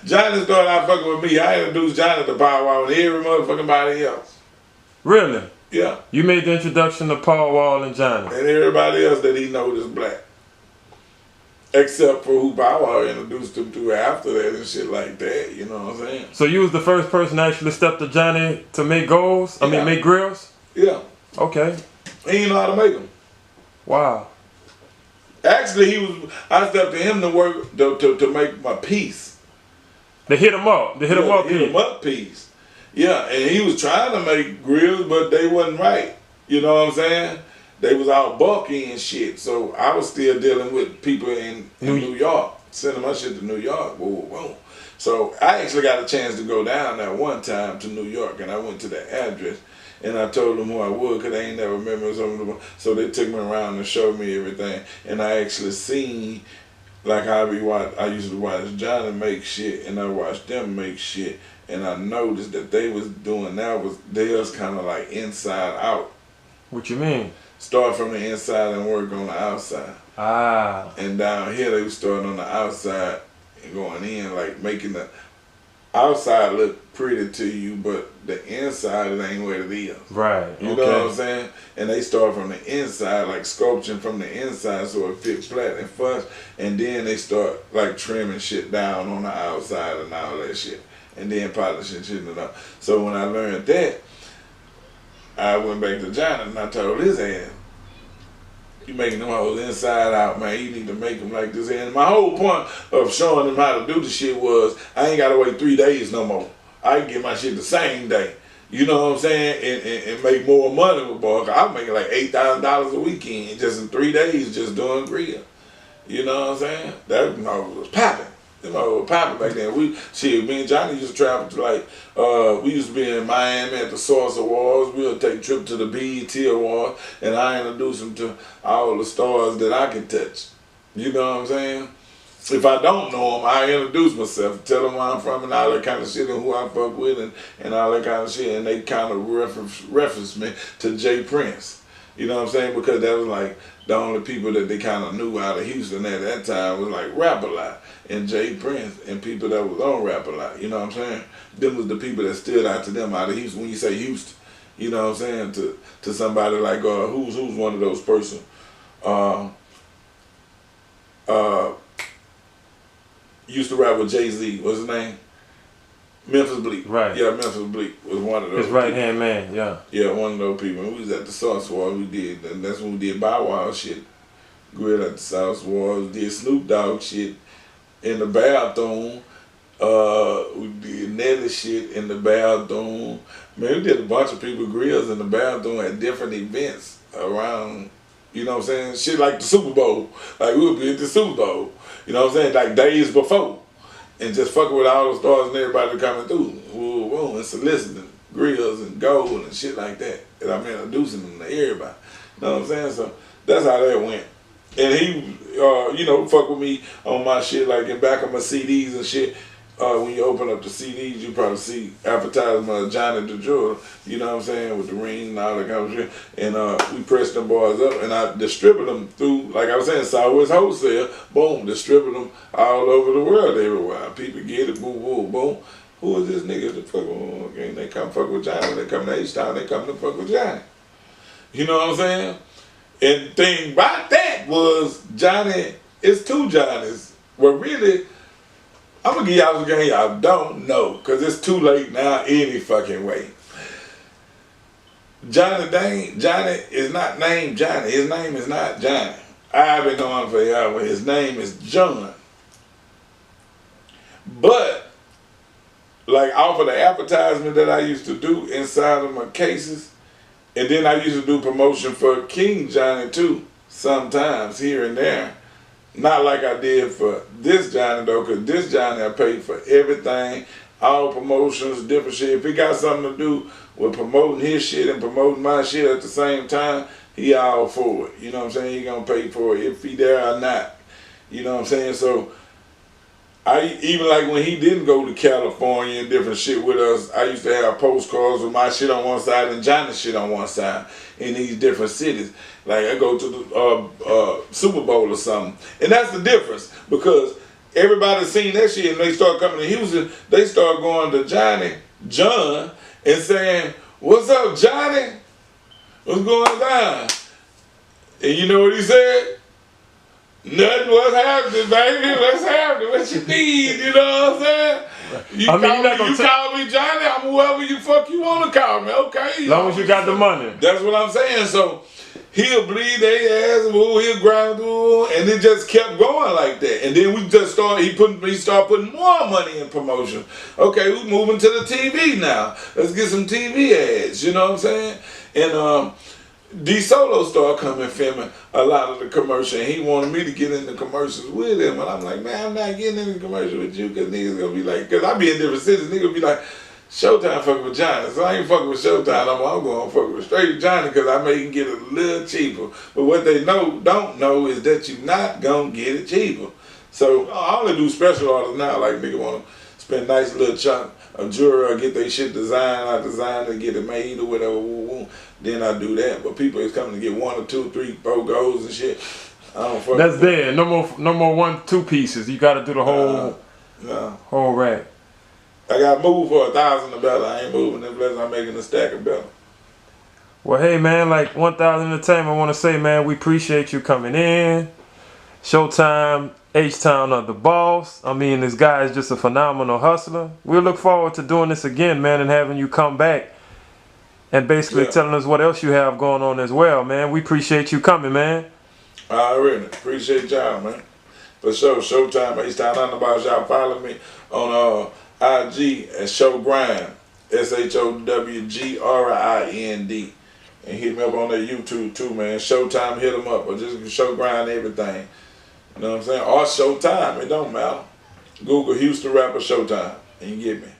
Johnny started out fucking with me. I introduced Johnny to Power Wall and every motherfucking body else. Really? Yeah. You made the introduction to Paul Wall and Johnny. And everybody else that he knows is black. Except for who Power Wall introduced him to after that and shit like that. You know what I'm saying? So you was the first person to actually step to Johnny to make goals? I mean, make grills? Yeah. Okay. He didn't know how to make them. Wow. Actually, I stepped to him to work to make my piece. They hit him up. They hit him up. Hit him up piece. Yeah, and he was trying to make grills, but they wasn't right. You know what I'm saying? They was all bulky and shit. So I was still dealing with people in New York, sending my shit to New York. Whoa, whoa, whoa. So I actually got a chance to go down that one time to New York, and I went to the address. And I told them who I was because they ain't never remember some of them. So they took me around and showed me everything. And I actually seen, like how I used to watch Johnny make shit, and I watched them make shit. And I noticed that they was doing theirs kind of like inside out. What you mean? Start from the inside and work on the outside. Ah. And down here they was starting on the outside and going in, like making the outside look pretty to you, but the inside it ain't what it is. Right. You know what I'm saying? And they start from the inside, like sculpting from the inside so it fits flat and flush, and then they start like trimming shit down on the outside and all that shit, and then polishing shit up. So when I learned that, I went back to Johnny and I told his ass, you making them hoes inside out, man. You need to make them like this. And my whole point of showing them how to do the shit was I ain't got to wait 3 days no more. I can get my shit the same day. You know what I'm saying? And make more money with boy. I'm making like $8,000 a weekend just in 3 days just doing grill. You know what I'm saying? That was popping. Them was popping back then. Me and Johnny used to travel to we used to be in Miami at the Source Awards. We would take a trip to the BET Awards, and I introduced them to all the stars that I can touch. You know what I'm saying? If I don't know them, I introduce myself, tell them where I'm from and all that kind of shit and who I fuck with and all that kind of shit, and they kind of reference me to Jay Prince. You know what I'm saying? Because that was like the only people that they kind of knew out of Houston at that time was like Rap-A-Lot and Jay Prince and people that was on Rap-A-Lot. You know what I'm saying? Them was the people that stood out to them out of Houston. When you say Houston, you know what I'm saying? To somebody like who's one of those persons? Used to rap with Jay-Z. What's his name? Memphis Bleak. Right. Yeah, Memphis Bleak was one of those. His right-hand man, yeah. Yeah, one of those people. We was at the Sauce Wars, and that's when we did Bow Wow shit. Grill at the Sauce Wars, did Snoop Dogg shit in the bathroom. We did Nelly shit in the bathroom. Man, we did a bunch of people grills in the bathroom at different events around, you know what I'm saying? Shit like the Super Bowl. Like we would be at the Super Bowl. You know what I'm saying? Like days before. And just fucking with all the stars and everybody coming through. Woo, woo, and soliciting grills and gold and shit like that. And I'm introducing them to everybody. You know what I'm saying? So that's how that went. And he, fuck with me on my shit, like in back of my CDs and shit. When you open up the CDs, you probably see advertisement of Johnny the Jeweler, you know what I'm saying, with the ring and all that kind of shit. And we pressed them boys up, and I distribute them through, like I was saying, Southwest Wholesale. Boom, distribute them all over the world, everywhere. People get it, boom, boom, boom. Who is this nigga that fuck with? Okay, they come fuck with Johnny. They come to H-Town, they come to fuck with Johnny. You know what I'm saying? And the thing about that was Johnny, it's two Johnnies. Well, really, I'm gonna give y'all a game y'all don't know, cause it's too late now any fucking way. Johnny is not named Johnny. His name is not Johnny. I've been knowing forever. His name is John. But like off of the advertisement that I used to do inside of my cases, and then I used to do promotion for King Johnny too, sometimes here and there. Not like I did for this Johnny though, because this Johnny I paid for everything, all promotions, different shit. If he got something to do with promoting his shit and promoting my shit at the same time, he all for it. You know what I'm saying? He gonna pay for it if he there or not. You know what I'm saying? So I even like when he didn't go to California and different shit with us, I used to have postcards with my shit on one side and Johnny's shit on one side in these different cities. Like I go to the Super Bowl or something. And that's the difference, because everybody seen that shit and they start coming to Houston. They start going to John, and saying, "What's up, Johnny? What's going on?" And you know what he said? "Nothing. What's happening, baby? What's happening? What you need?" You know what I'm saying? You call me Johnny. I'm whoever you fuck you want to call me. Okay. As long as you got the money. That's what I'm saying. So he'll bleed their ass, he'll grind, and it just kept going like that. And then we just started. He started putting more money in promotion. Okay, we moving to the TV now. Let's get some TV ads. You know what I'm saying? And D Solo started coming filming a lot of the commercial, and he wanted me to get in the commercials with him, and I'm like, man, I'm not getting in the commercial with you, because niggas gonna be like, because I be in different cities, niggas be like, Showtime fucking with Johnny, so I ain't fucking with Showtime no more. I'm going to fuck with straight Johnny, because I may get it a little cheaper, but what they don't know is that you not gonna get it cheaper. So I only do special orders now, like nigga wanna spend nice little chunk of jewelry or get their shit designed, I design it, get it made or whatever, then I do that. But people is coming to get 1 or 2, 3, 4 goals and shit. I don't fuck That's with there. No more 1, 2 pieces. You got to do the whole whole rack. I got moved for 1,000 or better. I ain't moving unless I'm making a stack of better. Well, hey man, like 1000 Entertainment, I want to say, man, we appreciate you coming in. Showtime, H-Town of the boss. I mean, this guy is just a phenomenal hustler. We look forward to doing this again, man, and having you come back and basically telling us what else you have going on as well, man. We appreciate you coming, man. I really appreciate y'all, man. For sure, Showtime, H-Town on the boss. Y'all follow me on IG at Showgrind, SHOWGRIND. And hit me up on that YouTube too, man. Showtime, hit them up, or just Showgrind everything. You know what I'm saying? Or Showtime, it don't matter. Google Houston rapper Showtime, and you get me.